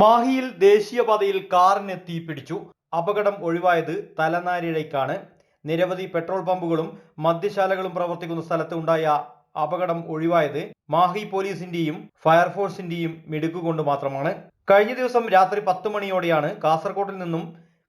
മാഹിയിൽ ദേശീയപാതയിൽ കാറിന് തീപിടിച്ചു. അപകടം ഒഴിവായത് തലനാരിഴയ്ക്കാണ്. നിരവധി പെട്രോൾ പമ്പുകളും മദ്യശാലകളും പ്രവർത്തിക്കുന്ന സ്ഥലത്ത് ഉണ്ടായ അപകടം ഒഴിവായത് മാഹി പോലീസിന്റെയും ഫയർഫോഴ്സിന്റെയും മിടുക്കുകൊണ്ട് മാത്രമാണ്. കഴിഞ്ഞ ദിവസം രാത്രി 10 മണിയോടെയാണ് കാസർകോട്ടിൽ നിന്നും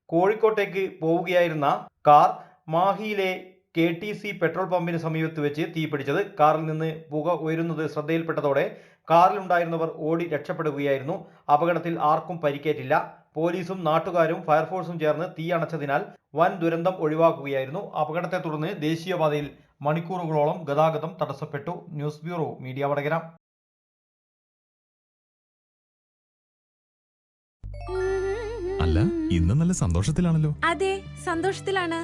കോഴിക്കോട്ടേക്ക് പോവുകയായിരുന്ന കാർ മാഹിയിലെ KTC പെട്രോൾ പമ്പിന് സമീപത്ത് വെച്ച് തീപിടിച്ചത്. കാറിൽ നിന്ന് പുക ഉയരുന്നത് ശ്രദ്ധയിൽപ്പെട്ടതോടെ കാറിലുണ്ടായിരുന്നവർ ഓടി രക്ഷപ്പെടുകയായിരുന്നു. അപകടത്തിൽ ആർക്കും പരിക്കേറ്റില്ല. പോലീസും നാട്ടുകാരും ഫയർഫോഴ്സും ചേർന്ന് തീ അണച്ചതിനാൽ വൻ ദുരന്തം ഒഴിവാക്കുകയായിരുന്നു. അപകടത്തെ തുടർന്ന് ദേശീയപാതയിൽ മണിക്കൂറുകളോളം ഗതാഗതം തടസ്സപ്പെട്ടു. News bureau, media Vadakara. അല്ല, ഇന്ന് നല്ല സന്തോഷത്തിലാണല്ലോ. അതെ, സന്തോഷത്തിലാണ്.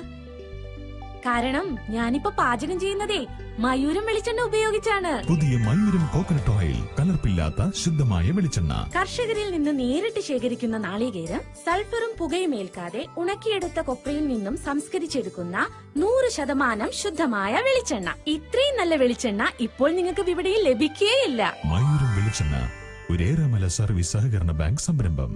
കാരണം ഞാനിപ്പോ പാചകം ചെയ്യുന്നതേ മയൂരം വെളിച്ചെണ്ണ ഉപയോഗിച്ചാണ്. പുതിയ മയൂരം കോക്കനട്ട് ഓയിൽ, കലർപ്പില്ലാത്ത ശുദ്ധമായ വെളിച്ചെണ്ണ. കർഷകരിൽ നിന്ന് നേരിട്ട് ശേഖരിക്കുന്ന നാളികേരം സൾഫറും പുകയും ഏൽക്കാതെ ഉണക്കിയെടുത്ത കൊപ്രയിൽ നിന്നും സംസ്കരിച്ചെടുക്കുന്ന 100% ശുദ്ധമായ വെളിച്ചെണ്ണ. ഇത്രയും നല്ല വെളിച്ചെണ്ണ ഇപ്പോൾ നിങ്ങൾക്ക് വിപണിയിൽ ലഭിക്കുകയില്ല. മയൂരം വെളിച്ചെണ്ണ, ഒരു ഏറെമല സർവീസ് സഹകരണ ബാങ്ക് സംരംഭം.